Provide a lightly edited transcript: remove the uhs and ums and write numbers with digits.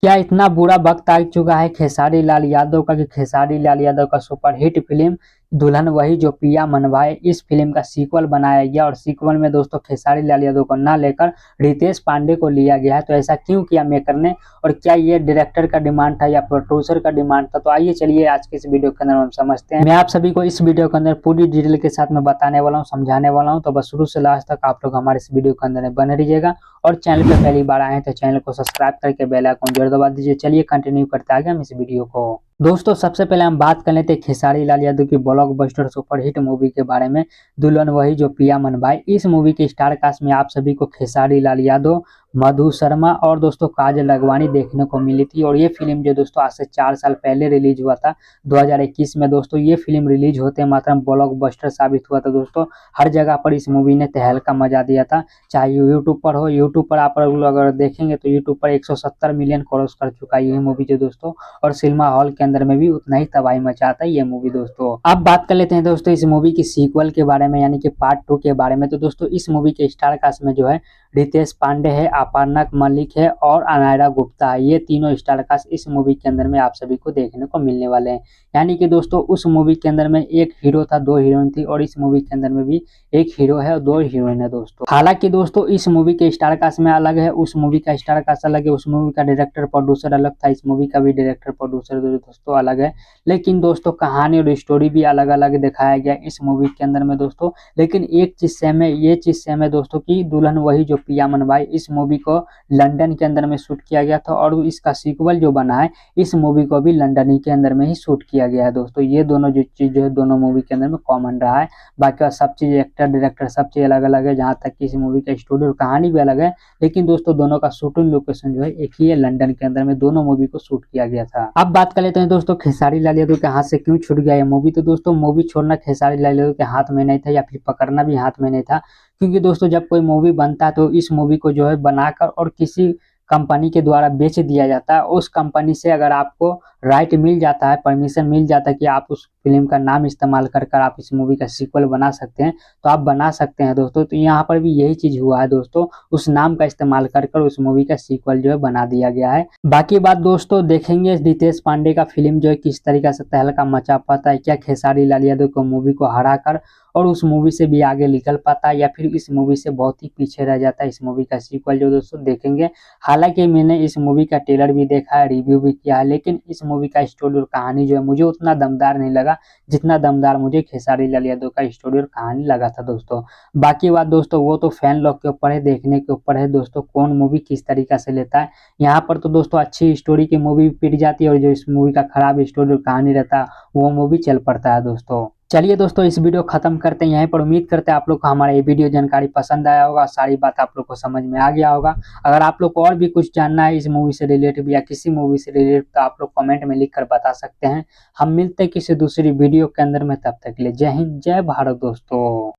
क्या इतना बुरा वक्त आ चुका है खेसारी लाल यादव का कि खेसारी लाल यादव का सुपरहिट फिल्म दुल्हन वही जो पिया मनवाए इस फिल्म का सीक्वल बनाया गया और सीक्वल में दोस्तों खेसारी लाल यादव को ना लेकर रितेश पांडे को लिया गया है। तो ऐसा क्यों किया मेकर ने और क्या ये डायरेक्टर का डिमांड था या प्रोड्यूसर का डिमांड था? तो आइए चलिए आज के इस वीडियो के अंदर हम समझते हैं। मैं आप सभी को इस वीडियो के अंदर पूरी डिटेल के साथ में बताने वाला हूँ, समझाने वाला हूँ। तो बस शुरू से लास्ट तक आप लोग हमारे इस वीडियो के अंदर बने रहिएगा और चैनल पे पहली बार आए तो चैनल को सब्सक्राइब करके बेल आइकन जरूर दबा दीजिए। चलिए कंटिन्यू करते आगे हम इस वीडियो को। दोस्तों सबसे पहले हम बात कर लेते हैं खेसारी लाल यादव की ब्लॉकबस्टर सुपरहिट मूवी के बारे में, दुल्हन वही जो पिया मनवाए। इस मूवी के स्टार कास्ट में आप सभी को खेसारी लाल यादव, मधु शर्मा और दोस्तों काजल अगवानी देखने को मिली थी। और ये फिल्म जो दोस्तों आज से 4 साल पहले रिलीज हुआ था 2021 में। दोस्तों ये फिल्म रिलीज होते मात्र ब्लॉकबस्टर साबित हुआ था। दोस्तों हर जगह पर इस मूवी ने तहलका मचा दिया था, चाहे यूट्यूब पर हो। यूट्यूब पर आप अगर देखेंगे तो यूट्यूब पर 170 मिलियन क्रॉस कर चुका है ये मूवी जो दोस्तों, और सिनेमा हॉल के अंदर में भी उतना ही तबाही मचाता है ये मूवी दोस्तों। अब बात कर लेते हैं दोस्तों इस मूवी की सीक्वल के बारे में, यानी कि पार्ट 2 के बारे में। तो दोस्तों इस मूवी के स्टार कास्ट में जो है रितेश पांडे है, अपर्णा मलिक है और अनायरा गुप्ता है। ये तीनों स्टार कास्ट इस मूवी के अंदर में आप सभी को देखने को मिलने वाले हैं। यानी कि दोस्तों उस मूवी के अंदर में एक हीरो था, 2 हीरोइन थी, और इस मूवी के अंदर में भी एक हीरो है और 2 हीरोइन है दोस्तों। हालांकि दोस्तों इस मूवी के स्टार कास्ट में अलग है, उस मूवी का स्टार कास्ट अलग है, उस मूवी का डायरेक्टर प्रोड्यूसर अलग था, इस मूवी का भी डायरेक्टर प्रोड्यूसर दोस्तों अलग है। लेकिन दोस्तों कहानी और स्टोरी भी अलग अलग दिखाया गया इस मूवी के अंदर में दोस्तों। लेकिन एक चीज सेम है, ये चीज सेम है दोस्तों की दुल्हन वही जो पिया मनवाए इस मूवी को लंदन के अंदर में शूट किया गया था और इसका सीक्वल जो बना है इस मूवी को भी लंदन ही के अंदर में ही शूट किया गया है दोस्तों। ये दोनों जो चीज जो है दोनों मूवी के अंदर में कॉमन रहा है। बाकी सब चीज एक्टर डायरेक्टर सब चीज अलग अलग है, जहाँ तक कि इस मूवी का स्टोरी और कहानी भी अलग है। लेकिन दोस्तों दोनों का शूटिंग लोकेशन जो है एक ही है, लंदन के अंदर में दोनों मूवी को शूट किया गया था। अब बात कर लेते हैं दोस्तों खेसारी लाल यादव के हाथ से क्यों छूट गया ये मूवी। तो दोस्तों मूवी छोड़ना खेसारी लाल यादव के हाथ में नहीं था या फिर पकड़ना भी हाथ में नहीं था, क्योंकि दोस्तों जब कोई मूवी बनता है तो इस मूवी को जो है बनाकर और किसी कंपनी के द्वारा बेच दिया जाता है। उस कंपनी से अगर आपको राइट मिल जाता है, परमिशन मिल जाता है कि आप उस फिल्म का नाम इस्तेमाल कर आप इस मूवी का सीक्वल बना सकते हैं, तो आप बना सकते हैं दोस्तों। तो यहाँ पर भी यही चीज हुआ है दोस्तों, उस नाम का इस्तेमाल कर उस मूवी का सीक्वल जो है बना दिया गया है। बाकी बात दोस्तों देखेंगे रितेश पांडे का फिल्म जो है किस तरीके से तहलका मचा पाता है, क्या खेसारी लाल यादव को मूवी को हरा कर और उस मूवी से भी आगे निकल पाता है या फिर इस मूवी से बहुत ही पीछे रह जाता है। इस मूवी का सीक्वल जो दोस्तों देखेंगे। हालांकि मैंने इस मूवी का ट्रेलर भी देखा है, रिव्यू भी किया है, लेकिन इस मूवी का स्टोरी और कहानी जो है मुझे उतना दमदार नहीं लगा जितना दमदार मुझे खेसारी लाल यादव का स्टोरी और कहानी लगा था दोस्तों। बाकी बात दोस्तों वो तो फैन लोग के ऊपर है, देखने के ऊपर है दोस्तों कौन मूवी किस तरीका से लेता है। यहाँ पर तो दोस्तों अच्छी स्टोरी की मूवी पिट जाती है और जो इस मूवी का खराब स्टोरी और कहानी रहता है वो मूवी चल पड़ता है दोस्तों। चलिए दोस्तों इस वीडियो खत्म करते हैं यहीं पर। उम्मीद करते हैं आप लोग को हमारा ये वीडियो जानकारी पसंद आया होगा, सारी बात आप लोग को समझ में आ गया होगा। अगर आप लोग को और भी कुछ जानना है इस मूवी से रिलेटेड या किसी मूवी से रिलेटेड तो आप लोग कमेंट में लिख कर बता सकते हैं। हम मिलते हैं किसी दूसरी वीडियो के अंदर में, तब तक के लिए जय हिंद जय भारत दोस्तों।